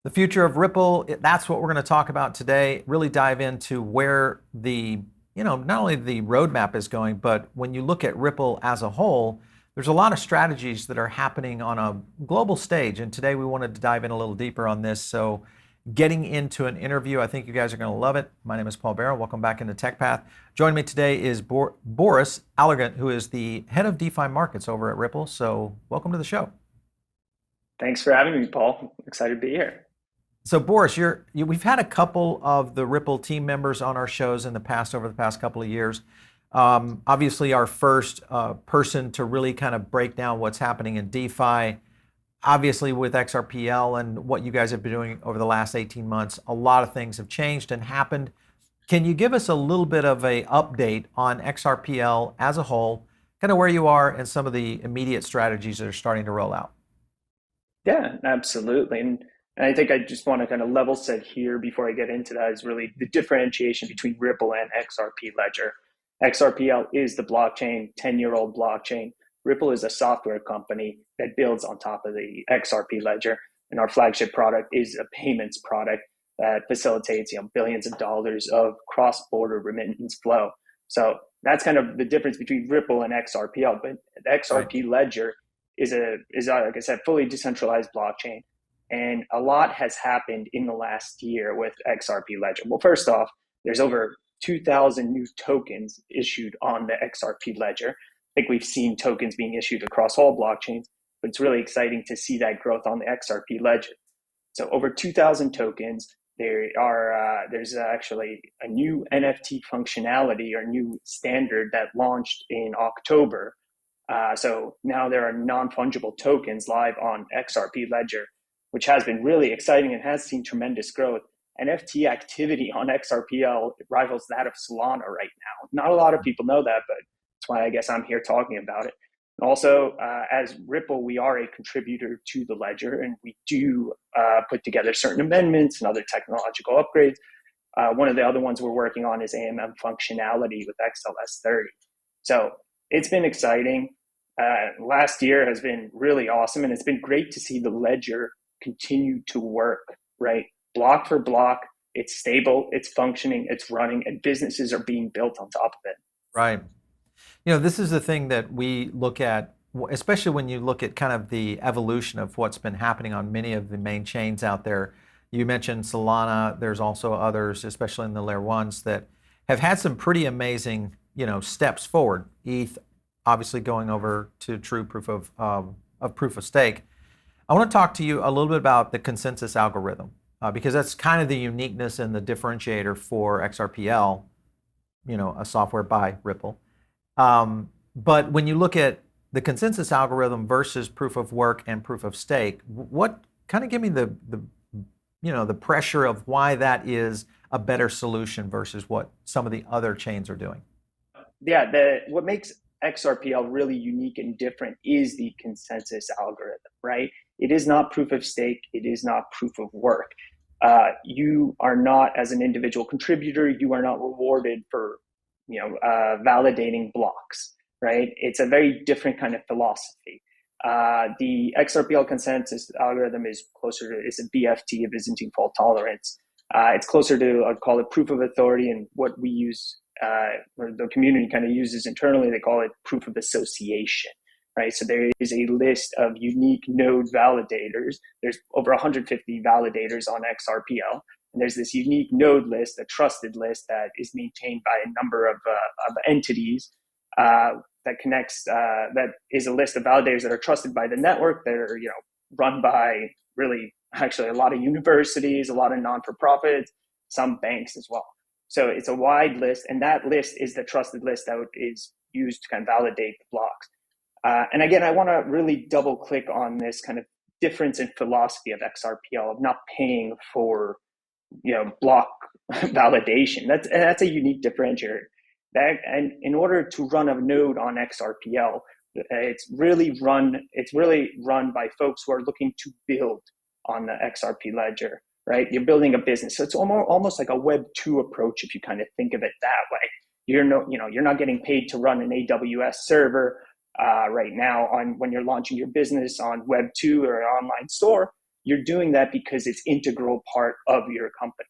The future of Ripple, that's what we're going to talk about today. Really dive into where the, not only the roadmap is going, but when you look at Ripple as a whole, there's a lot of strategies that are happening on a global stage. And today we wanted to dive in a little deeper on this. So getting into an interview, I think you guys are going to love it. My name is Paul Barrow. Welcome back into Tech Path. Joining me today is Boris Alergant, who is the head of DeFi markets over at Ripple. So welcome to the show. Thanks for having me, Paul. I'm excited to be here. So Boris, we've had a couple of the Ripple team members on our shows in the past, over the past couple of years. Obviously, our first person to really kind of break down what's happening in DeFi, obviously with XRPL and what you guys have been doing over the last 18 months, a lot of things have changed and happened. Can you give us a little bit of an update on XRPL as a whole, kind of where you are and some of the immediate strategies that are starting to roll out? Yeah, absolutely. And I think I just want to kind of level set here before I get into that is really the differentiation between Ripple and XRP Ledger. XRPL is the blockchain, 10-year-old blockchain. Ripple is a software company that builds on top of the XRP Ledger. And our flagship product is a payments product that facilitates billions of dollars of cross-border remittance flow. So that's kind of the difference between Ripple and XRPL. But the XRP Ledger is like I said, fully decentralized blockchain. And a lot has happened in the last year with XRP Ledger. Well, first off, there's over 2,000 new tokens issued on the XRP Ledger. I think we've seen tokens being issued across all blockchains, but it's really exciting to see that growth on the XRP Ledger. So over 2,000 tokens. There's actually a new NFT functionality or new standard that launched in October. So now there are non-fungible tokens live on XRP Ledger, which has been really exciting and has seen tremendous growth. NFT activity on XRPL rivals that of Solana right now. Not a lot of people know that, but that's why I guess I'm here talking about it. And also, as Ripple, we are a contributor to the ledger, and we do put together certain amendments and other technological upgrades. One of the other ones we're working on is AMM functionality with XLS30. So it's been exciting. Last year has been really awesome, and it's been great to see the ledger continue to work, right? Block for block, it's stable, it's functioning, it's running, and businesses are being built on top of it. Right. This is the thing that we look at, especially when you look at kind of the evolution of what's been happening on many of the main chains out there. You mentioned Solana, there's also others, especially in the layer ones, that have had some pretty amazing, steps forward. ETH, obviously going over to true proof of stake. I want to talk to you a little bit about the consensus algorithm, because that's kind of the uniqueness and the differentiator for XRPL, a software by Ripple. But when you look at the consensus algorithm versus proof of work and proof of stake, what kind of give me the pressure of why that is a better solution versus what some of the other chains are doing? Yeah, what makes XRPL really unique and different is the consensus algorithm, right? It is not proof of stake. It is not proof of work. You are not, as an individual contributor, you are not rewarded for, validating blocks, right? It's a very different kind of philosophy. The XRPL consensus algorithm is a BFT, a Byzantine fault tolerance. It's closer to, I'd call it proof of authority, and what we use, or the community kind of uses internally, they call it proof of association. Right, so there is a list of unique node validators. There's over 150 validators on XRPL, and there's this unique node list, a trusted list that is maintained by a number of entities that connects. That is a list of validators that are trusted by the network. That are run by really actually a lot of universities, a lot of non-for-profits, some banks as well. So it's a wide list, and that list is the trusted list that is used to kind of validate the blocks. And again, I want to really double click on this kind of difference in philosophy of XRPL, of not paying for, block validation. That's a unique differentiator. And in order to run a node on XRPL, it's really run by folks who are looking to build on the XRP Ledger, right? You're building a business. So it's almost like a Web 2 approach if you kind of think of it that way. You're not getting paid to run an AWS server right now when you're launching your business on Web 2 or an online store. you're doing that because it's integral part of your company.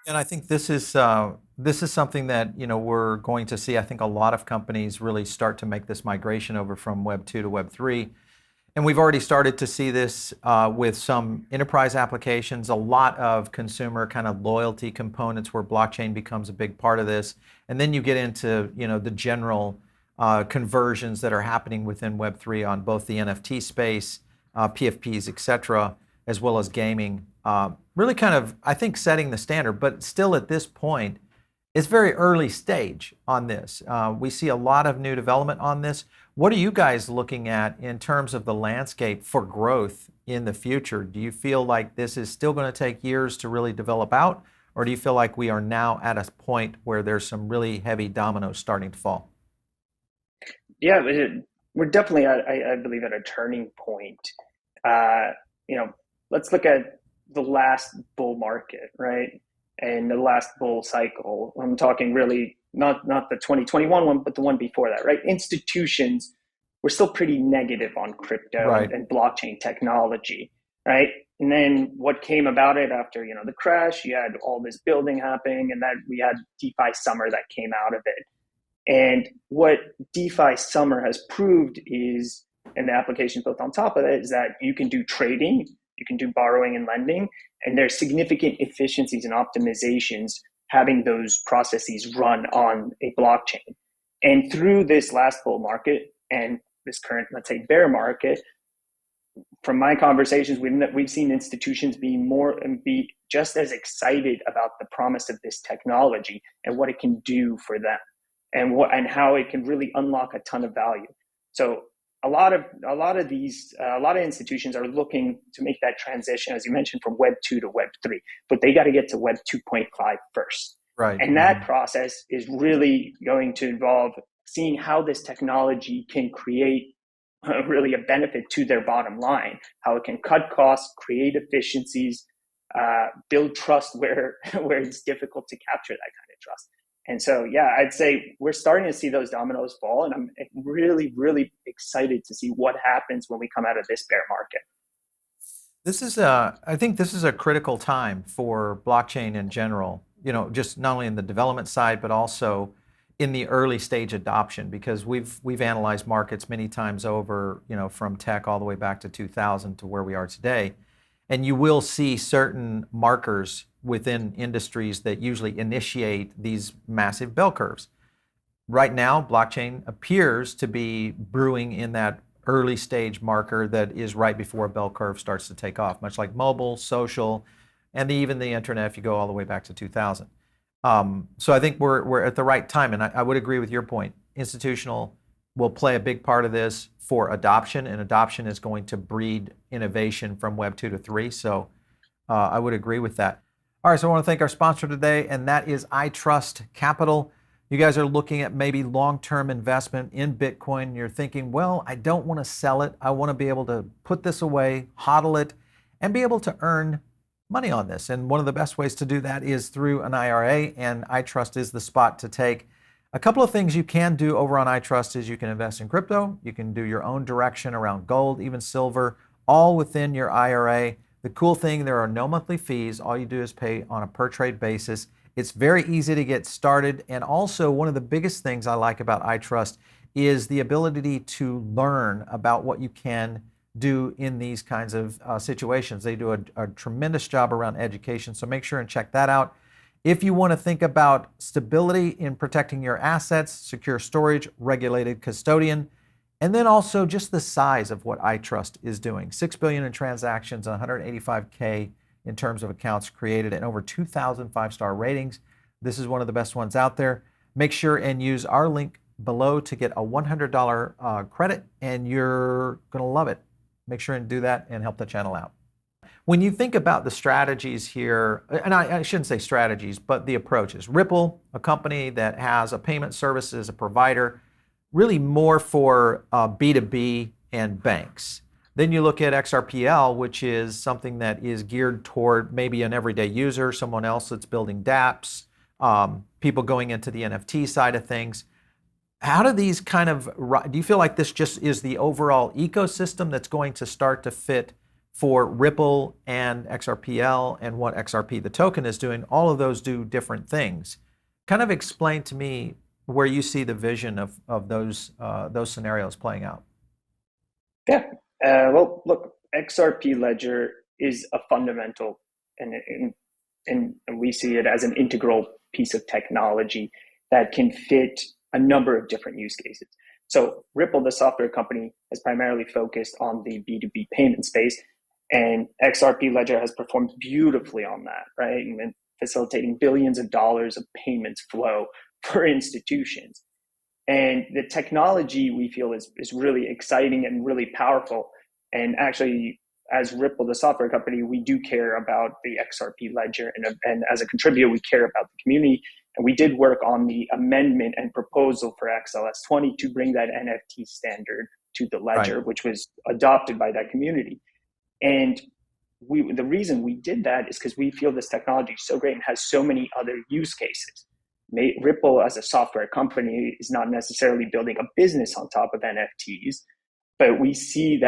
And I think this is something that we're going to see. I think a lot of companies really start to make this migration over from Web 2 to Web 3. And we've already started to see this with some enterprise applications, a lot of consumer kind of loyalty components where blockchain becomes a big part of this. And then you get into the general conversions that are happening within Web3 on both the NFT space, PFPs, et cetera, as well as gaming. Really kind of, I think, setting the standard, but still at this point, it's very early stage on this. We see a lot of new development on this. What are you guys looking at in terms of the landscape for growth in the future? Do you feel like this is still going to take years to really develop out, or do you feel like we are now at a point where there's some really heavy dominoes starting to fall? Yeah, we're definitely, I believe, at a turning point. Let's look at the last bull market, right? And the last bull cycle. I'm talking really not the 2021 one, but the one before that, right? Institutions were still pretty negative on crypto Right. and blockchain technology, right? And then what came about it after the crash? You had all this building happening, and then we had DeFi summer that came out of it. And what DeFi summer has proved is, and the application built on top of it, is that you can do trading, you can do borrowing and lending, and there's significant efficiencies and optimizations having those processes run on a blockchain. And through this last bull market and this current, let's say, bear market, from my conversations, we've seen institutions be just as excited about the promise of this technology and what it can do for them, and how it can really unlock a ton of value. So a lot of institutions are looking to make that transition, as you mentioned, from Web 2 to Web 3, but they got to get to Web 2.5 first. Right. And that process is really going to involve seeing how this technology can create really a benefit to their bottom line, how it can cut costs, create efficiencies, build trust where it's difficult to capture that kind of trust. And so, yeah, I'd say we're starting to see those dominoes fall, and I'm really, really excited to see what happens when we come out of this bear market. I think this is a critical time for blockchain in general, just not only in the development side, but also in the early stage adoption, because we've analyzed markets many times over, from tech all the way back to 2000 to where we are today. And you will see certain markers within industries that usually initiate these massive bell curves. Right now, blockchain appears to be brewing in that early stage marker that is right before a bell curve starts to take off, much like mobile, social, and even the internet if you go all the way back to 2000. So I think we're at the right time, and I would agree with your point. Institutional will play a big part of this for adoption, and adoption is going to breed innovation from Web 2 to 3. So I would agree with that. All right, so I want to thank our sponsor today, and that is iTrust Capital. You guys are looking at maybe long-term investment in Bitcoin. You're thinking, well, I don't want to sell it. I want to be able to put this away, hodl it, and be able to earn money on this. And one of the best ways to do that is through an IRA, and iTrust is the spot to take. A couple of things you can do over on iTrust is you can invest in crypto, you can do your own direction around gold, even silver, all within your IRA. The cool thing, there are no monthly fees. All you do is pay on a per trade basis. It's very easy to get started. And also, one of the biggest things I like about iTrust is the ability to learn about what you can do in these kinds of situations. They do a tremendous job around education, so make sure and check that out. If you want to think about stability in protecting your assets, secure storage, regulated custodian, and then also just the size of what iTrust is doing. 6 billion in transactions, 185K in terms of accounts created, and over 2,000 five-star ratings. This is one of the best ones out there. Make sure and use our link below to get a $100 credit, and you're going to love it. Make sure and do that and help the channel out. When you think about the strategies here, and I shouldn't say strategies, but the approaches. Ripple, a company that has a payment services, a provider, really more for B2B and banks. Then you look at XRPL, which is something that is geared toward maybe an everyday user, someone else that's building dApps, people going into the NFT side of things. How do these kind of, do you feel like this just is the overall ecosystem that's going to start to fit for Ripple and XRPL and what XRP, the token, is doing? All of those do different things. Kind of explain to me where you see the vision of those scenarios playing out. Yeah. Well, look, XRP Ledger is a fundamental, and we see it as an integral piece of technology that can fit a number of different use cases. So Ripple, the software company, has primarily focused on the B2B payment space, and XRP Ledger has performed beautifully on that, right? And facilitating billions of dollars of payments flow for institutions. And the technology we feel is really exciting and really powerful. And actually, as Ripple, the software company, we do care about the XRP Ledger. And as a contributor, we care about the community. And we did work on the amendment and proposal for XLS20 to bring that NFT standard to the ledger, Right. which was adopted by that community. And the reason we did that is because we feel this technology is so great and has so many other use cases. Ripple, as a software company, is not necessarily building a business on top of NFTs, but we see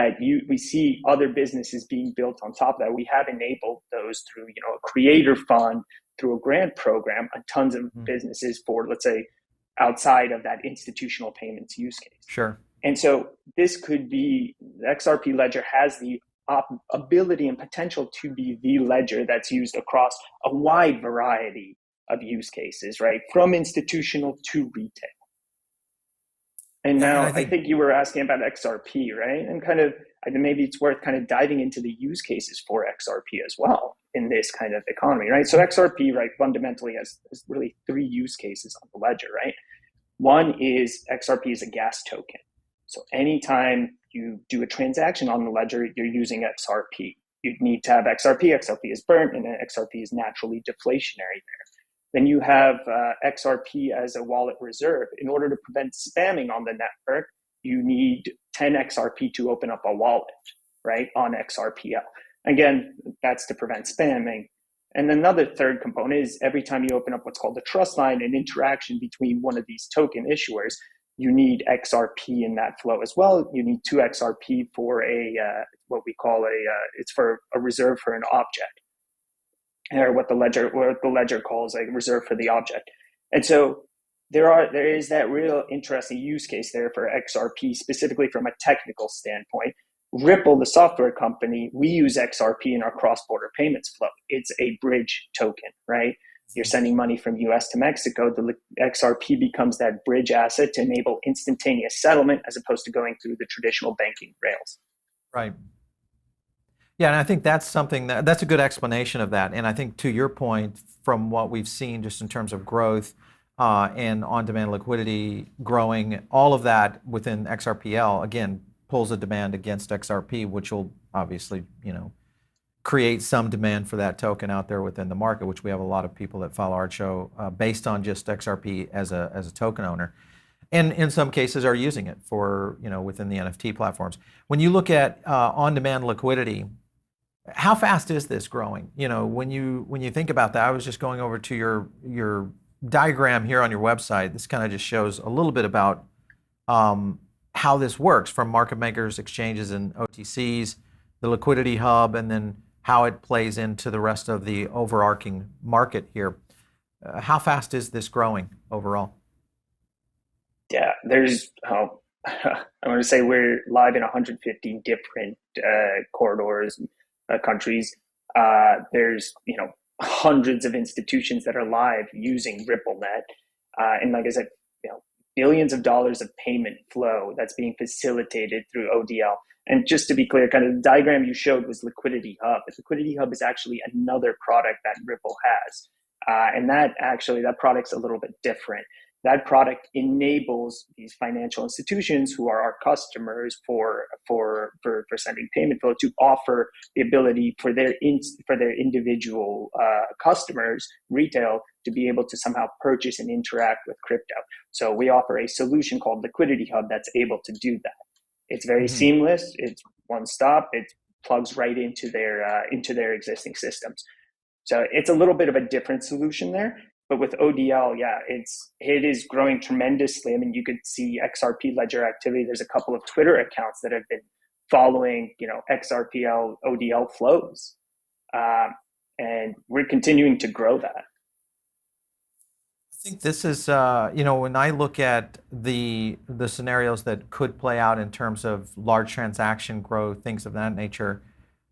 other businesses being built on top of that. We have enabled those through a creator fund, through a grant program, on tons of businesses for, let's say, outside of that institutional payments use case. Sure. And so this could be, the XRP Ledger has the ability and potential to be the ledger that's used across a wide variety of use cases, right? From institutional to retail. And And now I I think, think you were asking about XRP, right? And kind of, I think maybe it's worth kind of diving into the use cases for XRP as well in this kind of economy, right? So XRP, right, fundamentally has really three use cases on the ledger, right? One is XRP is a gas token. So anytime you do a transaction on the ledger, you're using XRP. You need to have XRP. XRP is burnt, and XRP is naturally deflationary there. Then you have XRP as a wallet reserve. In order to prevent spamming on the network, you need 10 XRP to open up a wallet, right, on XRPL. Again, that's to prevent spamming. And another third component is every time you open up what's called the trust line, an interaction between one of these token issuers, you need XRP in that flow as well. You need 2 XRP for what we call it's for a reserve for an object, or what the ledger calls a reserve for the object. And so there is that real interesting use case there for XRP, specifically from a technical standpoint. Ripple, the software company, we use XRP in our cross-border payments flow. It's a bridge token, right? You're sending money from US to Mexico. The XRP becomes that bridge asset to enable instantaneous settlement as opposed to going through the traditional banking rails. right. Yeah, and I think that's something that's a good explanation of that. And I think to your point, from what we've seen just in terms of growth and on-demand liquidity growing, all of that within XRPL, again, pulls a demand against XRP, which will obviously, create some demand for that token out there within the market, which we have a lot of people that follow our show based on just XRP as a token owner. And in some cases are using it for, within the NFT platforms. When you look at on-demand liquidity, how fast is this growing? When you think about that, I was just going over to your diagram here on your website. This kind of just shows a little bit about how this works from market makers, exchanges, and OTCs, the liquidity hub, and then how it plays into the rest of the overarching market here. How fast is this growing overall? Yeah, I'm going to say we're live in 150 different corridors, countries. There's hundreds of institutions that are live using RippleNet, and like I said, billions of dollars of payment flow that's being facilitated through ODL. And just to be clear, kind of the diagram you showed was Liquidity Hub. But Liquidity Hub is actually another product that Ripple has, and that product's a little bit different. That product enables these financial institutions who are our customers for sending payment flow to offer the ability for their individual customers, retail, to be able to somehow purchase and interact with crypto. So we offer a solution called Liquidity Hub that's able to do that. It's very seamless. It's one stop. It plugs right into their existing systems. So it's a little bit of a different solution there. But with ODL, yeah, it is growing tremendously. I mean, you could see XRP Ledger activity. There's a couple of Twitter accounts that have been following, XRPL ODL flows, uh, and we're continuing to grow that. I think this is, when I look at the scenarios that could play out in terms of large transaction growth, things of that nature,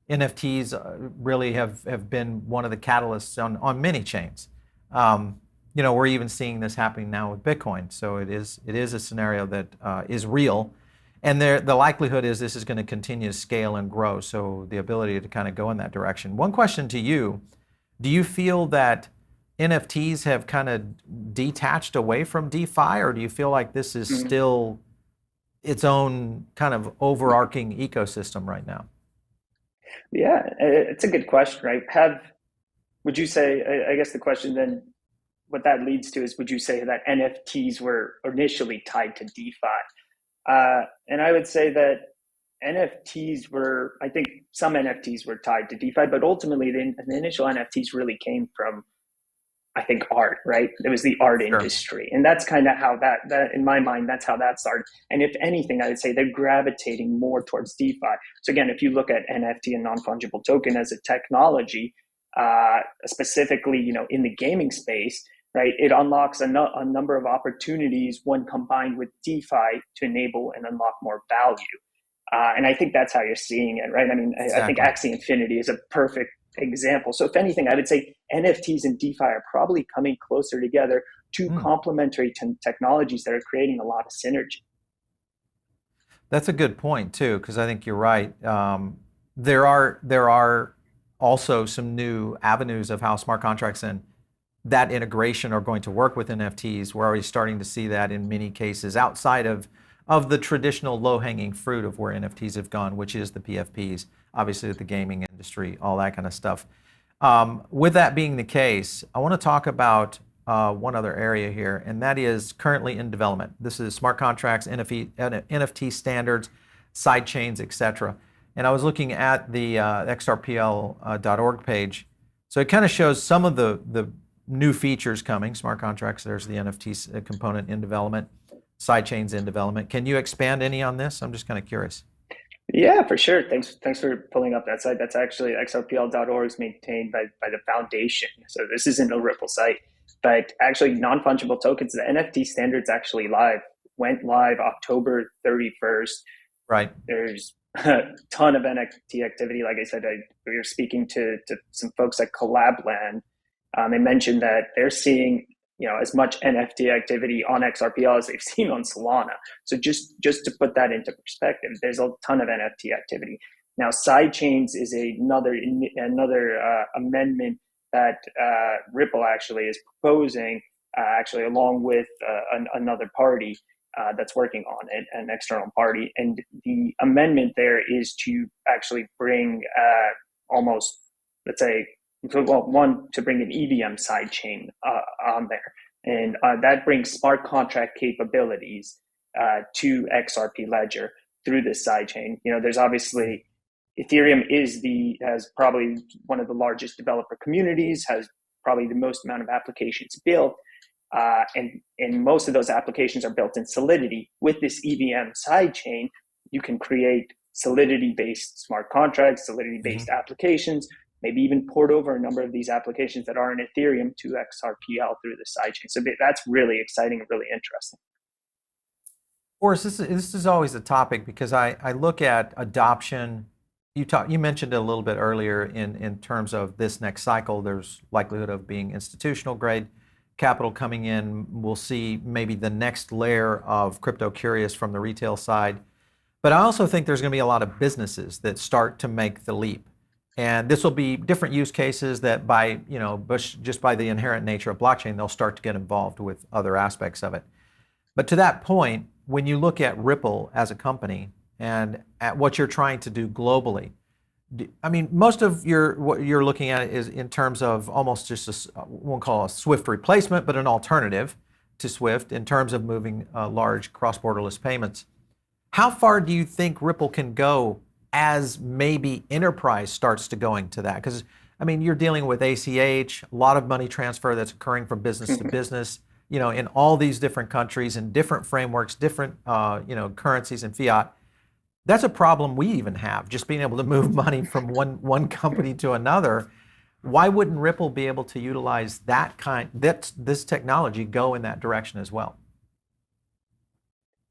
NFTs really have been one of the catalysts on many chains. We're even seeing this happening now with Bitcoin. So it is a scenario that is real, and the likelihood is this is going to continue to scale and grow. So the ability to kind of go in that direction. One question to you: do you feel that NFTs have kind of detached away from DeFi, or do you feel like this is Mm-hmm. still its own kind of overarching ecosystem right now? Yeah, it's a good question, right? Would you say, I guess the question then, what that leads to is, would you say that NFTs were initially tied to DeFi? And I would say that I think some NFTs were tied to DeFi, but ultimately the initial NFTs really came from, I think, art, right? It was the art Sure. industry. And that's kind of how that, in my mind, that's how that started. And if anything, I would say they're gravitating more towards DeFi. So again, if you look at NFT and non-fungible token as a technology, specifically, in the gaming space, right, it unlocks a number of opportunities when combined with DeFi to enable and unlock more value. And I think that's how you're seeing it, right? I mean, I think Exactly. Axie Infinity is a perfect example. So if anything, I would say NFTs and DeFi are probably coming closer together, two Hmm. complementary technologies that are creating a lot of synergy. That's a good point too, because I think you're right. There are also some new avenues of how smart contracts and that integration are going to work with NFTs. We're already starting to see that in many cases outside of the traditional low-hanging fruit of where NFTs have gone, which is the PFPs, obviously with the gaming industry, all that kind of stuff. With that being the case, I want to talk about one other area here, and that is currently in development. This is smart contracts, NFT standards, side chains, etc. And I was looking at the XRPL.org page. So it kind of shows some of the new features coming, smart contracts. There's the NFT component in development, side chains in development. Can you expand any on this? I'm just kind of curious. Yeah, for sure. Thanks for pulling up that site. That's actually XRPL.org is maintained by the foundation. So this isn't a Ripple site, but actually non-fungible tokens, the NFT standards actually went live October 31st. Right. There's a ton of NFT activity. Like I said, we were speaking to some folks at Collabland. They mentioned that they're seeing as much NFT activity on XRPL as they've seen on Solana. So just to put that into perspective, there's a ton of NFT activity. Now, sidechains is another amendment that Ripple actually is proposing, actually along with another party that's working on it, an external party. And the amendment there is to actually bring almost, let's say, one, to bring an EVM sidechain on there. And that brings smart contract capabilities to XRP Ledger through this sidechain. There's obviously Ethereum has probably one of the largest developer communities, has probably the most amount of applications built. And most of those applications are built in Solidity. With this EVM sidechain, you can create Solidity-based smart contracts, Solidity-based applications, maybe even port over a number of these applications that are in Ethereum to XRPL through the sidechain. So that's really exciting and really interesting. Boris, this is always a topic because I look at adoption. You mentioned it a little bit earlier in terms of this next cycle. There's likelihood of being institutional grade capital coming in. We'll see maybe the next layer of crypto curious from the retail side. But I also think there's going to be a lot of businesses that start to make the leap. And this will be different use cases that just by the inherent nature of blockchain, they'll start to get involved with other aspects of it. But to that point, when you look at Ripple as a company and at what you're trying to do globally, I mean, most of what you're looking at is in terms of almost just won't call a Swift replacement, but an alternative to Swift in terms of moving large cross-borderless payments. How far do you think Ripple can go as maybe enterprise starts to going to that? Because I mean, you're dealing with ACH, a lot of money transfer that's occurring from business to business, in all these different countries and different frameworks, different, currencies and fiat. That's a problem we even have, just being able to move money from one company to another. Why wouldn't Ripple be able to utilize this technology, go in that direction as well?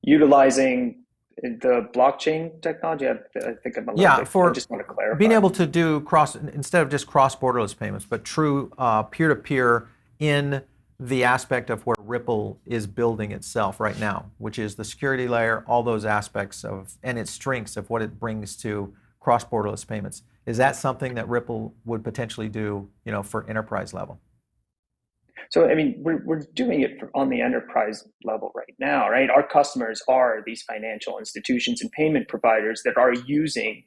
Utilizing the blockchain technology, I think I'm a little Yeah, bit, I for just want to being clarify. able to do instead of just cross-borderless payments, but true peer-to-peer in the aspect of where Ripple is building itself right now, which is the security layer, all those aspects and its strengths of what it brings to cross-borderless payments. Is that something that Ripple would potentially do, for enterprise level? So, I mean, we're doing it on the enterprise level right now, right? Our customers are these financial institutions and payment providers that are using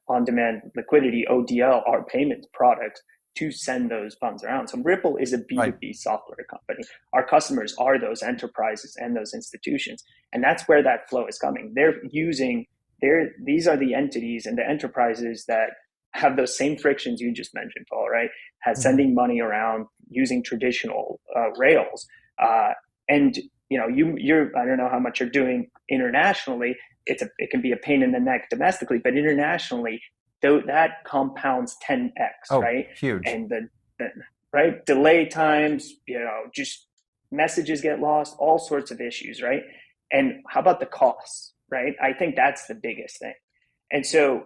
on-demand liquidity, ODL, our payment product, to send those funds around. So Ripple is a Right. B2B software company. Our customers are those enterprises and those institutions. And that's where that flow is coming. These are the entities and the enterprises that have those same frictions you just mentioned, Paul, right? Has Mm-hmm. sending money around using traditional rails. And you're I don't know how much you're doing internationally. It can be a pain in the neck domestically, but internationally, though, that compounds 10x, Oh, right? huge. And the right delay times, just messages get lost, all sorts of issues, right? And how about the costs, right? I think that's the biggest thing. And so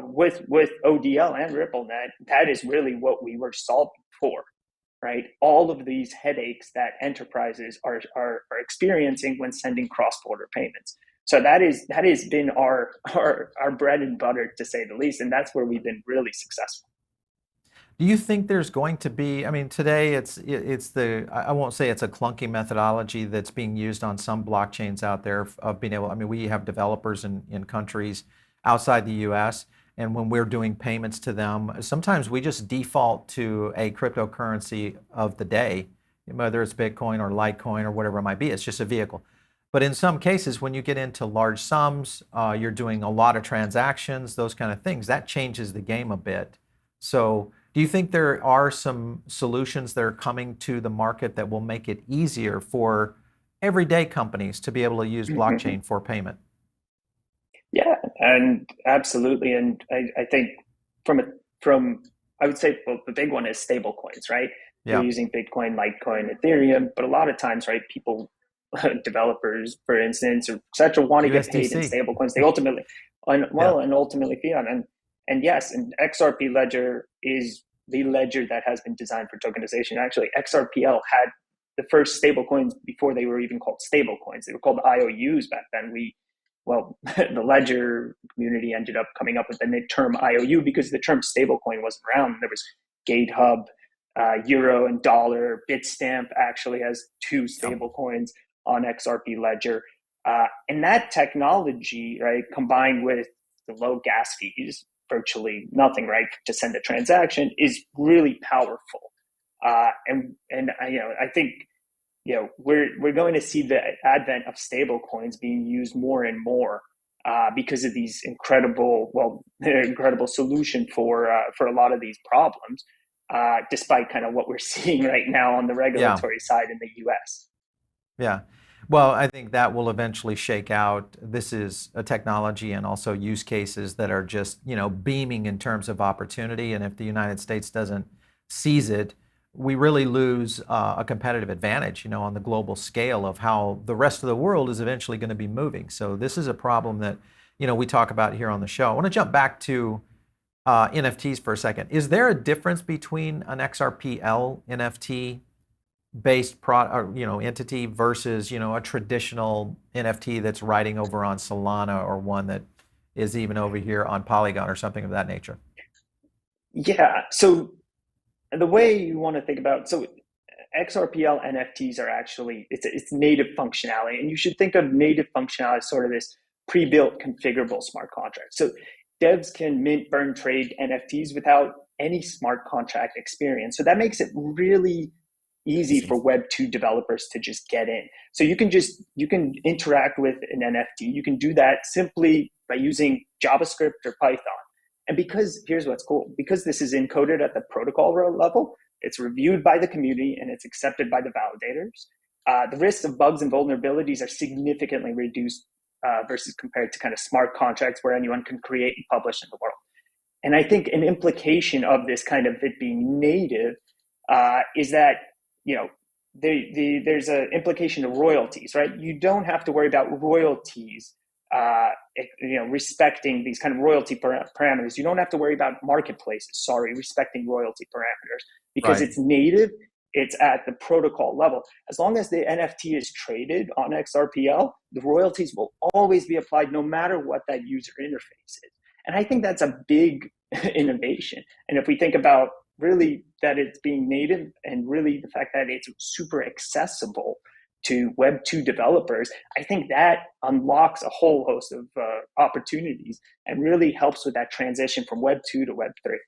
with ODL and RippleNet, that is really what we were solving for, right? All of these headaches that enterprises are experiencing when sending cross-border payments. So that has been our bread and butter, to say the least, and that's where we've been really successful. Do you think there's going to be, I mean, today I won't say it's a clunky methodology that's being used on some blockchains out there of being able, I mean, we have developers in countries outside the US, and when we're doing payments to them, sometimes we just default to a cryptocurrency of the day, whether it's Bitcoin or Litecoin or whatever it might be. It's just a vehicle. But in some cases, when you get into large sums, you're doing a lot of transactions, those kind of things, that changes the game a bit. So, do you think there are some solutions that are coming to the market that will make it easier for everyday companies to be able to use blockchain for payment? Yeah, and absolutely. And I think from I would say, well, the big one is stable coins, right? You're Yeah, using Bitcoin, Litecoin, Ethereum, but a lot of times, right, people, developers, for instance, or et cetera, want to get paid in USDC. stable coins. They ultimately, Yeah, and ultimately fiat. And yes, and XRP Ledger is the ledger that has been designed for tokenization. Actually, XRPL had the first stable coins before they were even called stable coins. They were called IOUs back then. The Ledger community ended up coming up with the term IOU because the term stablecoin wasn't around. There was GateHub, Euro and Dollar. Bitstamp actually has two yeah, stablecoins on XRP Ledger. And that technology, right, combined with the low gas fees, virtually nothing, right, to send a transaction, is really powerful. I think we're going to see the advent of stable coins being used more and more because of these incredible solution for a lot of these problems, despite kind of what we're seeing right now on the yeah. regulatory side in the U.S. Yeah. Well, I think that will eventually shake out. This is a technology and also use cases that are just, beaming in terms of opportunity. And if the United States doesn't seize it, we really lose a competitive advantage, on the global scale of how the rest of the world is eventually going to be moving. So this is a problem that, we talk about here on the show. I want to jump back to NFTs for a second. Is there a difference between an XRPL NFT based entity versus a traditional NFT that's riding over on Solana or one that is even over here on Polygon or something of that nature? Yeah. So the way you want to think about XRPL NFTs are actually it's native functionality, and you should think of native functionality as sort of this pre-built configurable smart contract. So devs can mint, burn, trade NFTs without any smart contract experience. So that makes it really easy for Web2 developers to just get in. So you can interact with an NFT. You can do that simply by using JavaScript or Python. And because here's what's cool, because this is encoded at the protocol level, it's reviewed by the community and it's accepted by the validators. The risks of bugs and vulnerabilities are significantly reduced versus compared to kind of smart contracts where anyone can create and publish in the world. And I think an implication of this kind of it being native is that, there's an implication of royalties, right? You don't have to worry about royalties, respecting these kind of royalty parameters. You don't have to worry about marketplaces, respecting royalty parameters because Right. it's native. It's at the protocol level. As long as the NFT is traded on XRPL, the royalties will always be applied no matter what that user interface is. And I think that's a big innovation. And if we think about really that it's being native and really the fact that it's super accessible to Web 2 developers, I think that unlocks a whole host of opportunities and really helps with that transition from Web 2 to Web 3.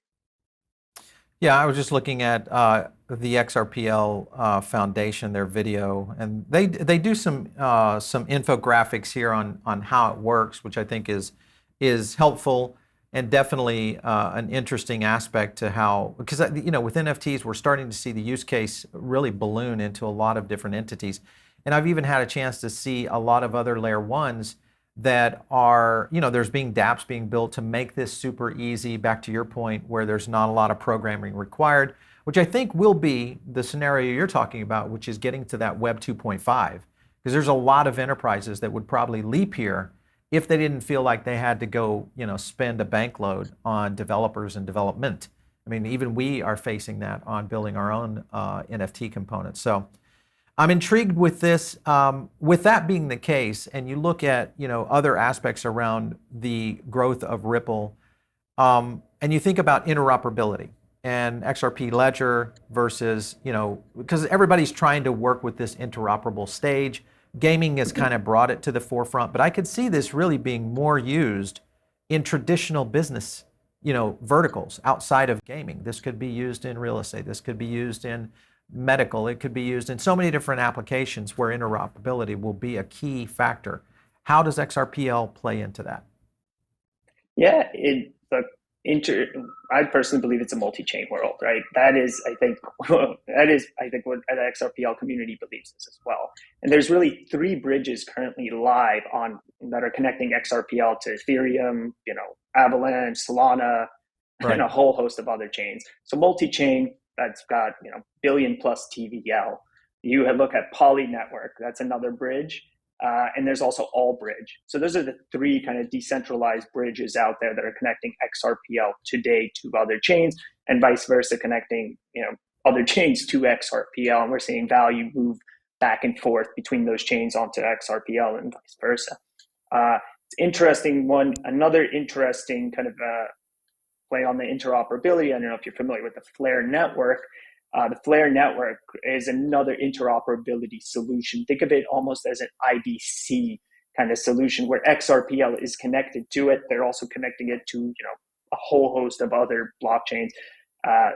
Yeah, I was just looking at the XRPL Foundation, their video, and they do some infographics here on how it works, which I think is helpful and definitely an interesting aspect to how, because with NFTs we're starting to see the use case really balloon into a lot of different entities, and I've even had a chance to see a lot of other layer ones that are, there's dApps being built to make this super easy, back to your point, where there's not a lot of programming required, which I think will be the scenario you're talking about, which is getting to that Web 2.5, because there's a lot of enterprises that would probably leap here if they didn't feel like they had to go, spend a bank load on developers and development. I mean, even we are facing that on building our own NFT components. So I'm intrigued with this. With that being the case, and you look at other aspects around the growth of Ripple, and you think about interoperability and XRP Ledger versus because everybody's trying to work with this interoperable stage. Gaming has kind of brought it to the forefront, but I could see this really being more used in traditional business, verticals outside of gaming. This could be used in real estate. This could be used in medical. It could be used in so many different applications where interoperability will be a key factor. How does XRPL play into that? Yeah, I personally believe it's a multi-chain world, right? That is, I think, what the XRPL community believes as well. And there's really 3 bridges currently live that are connecting XRPL to Ethereum, Avalanche, Solana, Right. and a whole host of other chains. So multi-chain, that's got billion plus TVL. You look at Poly Network, that's another bridge. And there's also All Bridge. So those are the 3 kind of decentralized bridges out there that are connecting XRPL today to other chains, and vice versa, connecting other chains to XRPL. And we're seeing value move back and forth between those chains onto XRPL and vice versa. It's interesting. Another interesting kind of play on the interoperability. I don't know if you're familiar with the Flare network. The Flare network is another interoperability solution. Think of it almost as an IBC kind of solution where XRPL is connected to it. They're also connecting it to a whole host of other blockchains.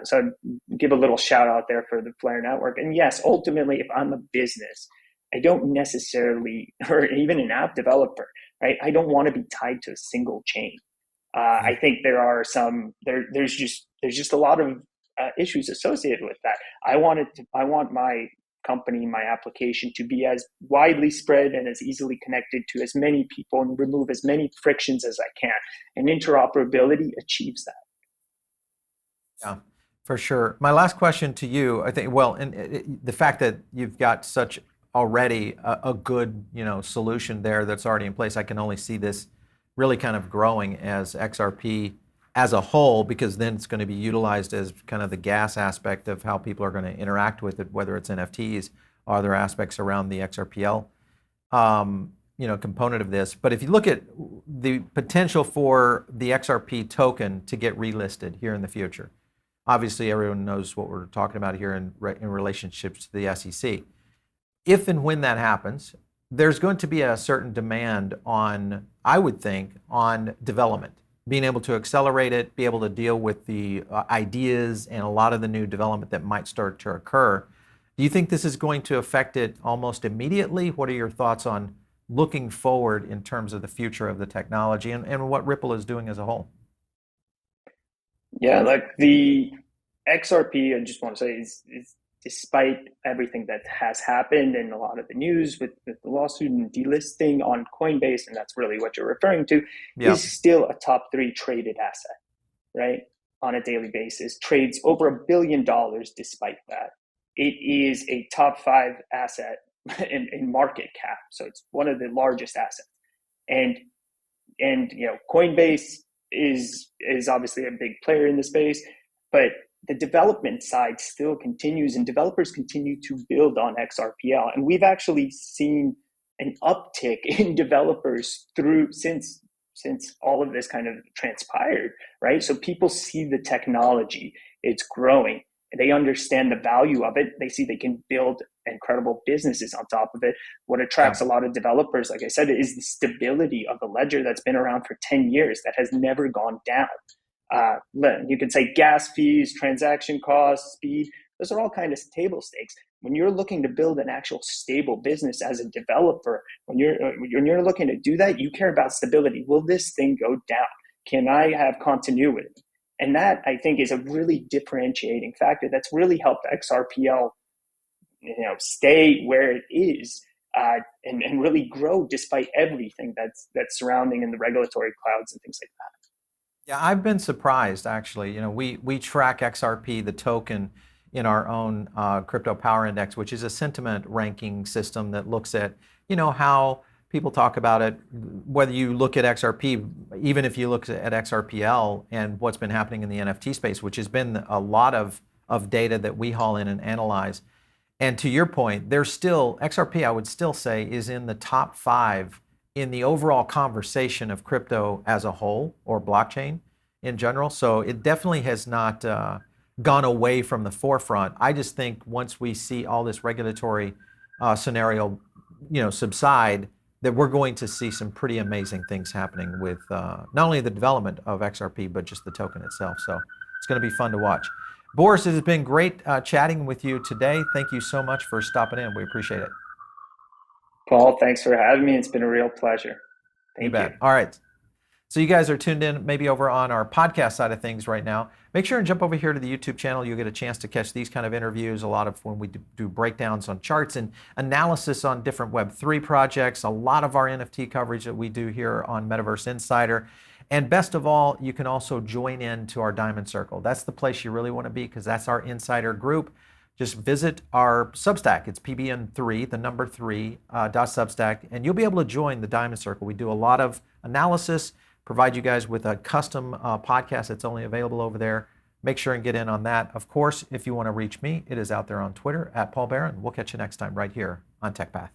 So I'd give a little shout out there for the Flare network. And yes, ultimately, if I'm a business, I don't necessarily, or even an app developer, right? I don't want to be tied to a single chain. I think there's just a lot of issues associated with that. I want my company, my application to be as widely spread and as easily connected to as many people and remove as many frictions as I can. And interoperability achieves that. Yeah, for sure. My last question to you, I think, well, and the fact that you've got such already a good, solution there that's already in place, I can only see this really kind of growing as XRP as a whole, because then it's going to be utilized as kind of the gas aspect of how people are going to interact with it, whether it's NFTs or other aspects around the XRPL, component of this. But if you look at the potential for the XRP token to get relisted here in the future, obviously everyone knows what we're talking about here in relationships to the SEC. If and when that happens, there's going to be a certain demand on, I would think, on development, being able to accelerate it, be able to deal with the ideas and a lot of the new development that might start to occur. Do you think this is going to affect it almost immediately? What are your thoughts on looking forward in terms of the future of the technology and what Ripple is doing as a whole? Yeah, like the XRP, I just want to say is despite everything that has happened and a lot of the news with the lawsuit and delisting on Coinbase, and that's really what you're referring to, Yeah. is still a top three traded asset, right? On a daily basis, trades over $1 billion despite that. It is a top five asset in market cap. So it's one of the largest assets. And Coinbase is obviously a big player in the space, but the development side still continues, and developers continue to build on XRPL. And we've actually seen an uptick in developers through since all of this kind of transpired, right? So people see the technology, it's growing. They understand the value of it. They see they can build incredible businesses on top of it. What attracts a lot of developers, like I said, is the stability of the ledger that's been around for 10 years that has never gone down. You can say gas fees, transaction costs, speed, those are all kind of table stakes. When you're looking to build an actual stable business as a developer, when you're looking to do that, you care about stability. Will this thing go down? Can I have continuity? And that, I think, is a really differentiating factor that's really helped XRPL, stay where it is, and really grow despite everything that's surrounding in the regulatory clouds and things like that. Yeah, I've been surprised actually. We track XRP, the token, in our own crypto power index, which is a sentiment ranking system that looks at, how people talk about it, whether you look at XRP, even if you look at XRPL and what's been happening in the NFT space, which has been a lot of data that we haul in and analyze. And to your point, there's still, XRP, I would still say, is in the top 5 in the overall conversation of crypto as a whole, or blockchain in general. So it definitely has not gone away from the forefront. I just think once we see all this regulatory scenario, subside, that we're going to see some pretty amazing things happening with not only the development of XRP, but just the token itself. So it's going to be fun to watch. Boris, it has been great chatting with you today. Thank you so much for stopping in. We appreciate it. Paul, thanks for having me. It's been a real pleasure. You Thank you. bet. All right. So you guys are tuned in maybe over on our podcast side of things right now. Make sure and jump over here to the YouTube channel. You'll get a chance to catch these kind of interviews, a lot of when we do breakdowns on charts and analysis on different Web3 projects, a lot of our NFT coverage that we do here on Metaverse Insider. And best of all, you can also join in to our Diamond Circle. That's the place you really want to be, because that's our insider group. Just visit our Substack. It's PBN3, the number 3, .substack, and you'll be able to join the Diamond Circle. We do a lot of analysis, provide you guys with a custom podcast that's only available over there. Make sure and get in on that. Of course, if you want to reach me, it is out there on Twitter, @Paul Barron. We'll catch you next time right here on TechPath.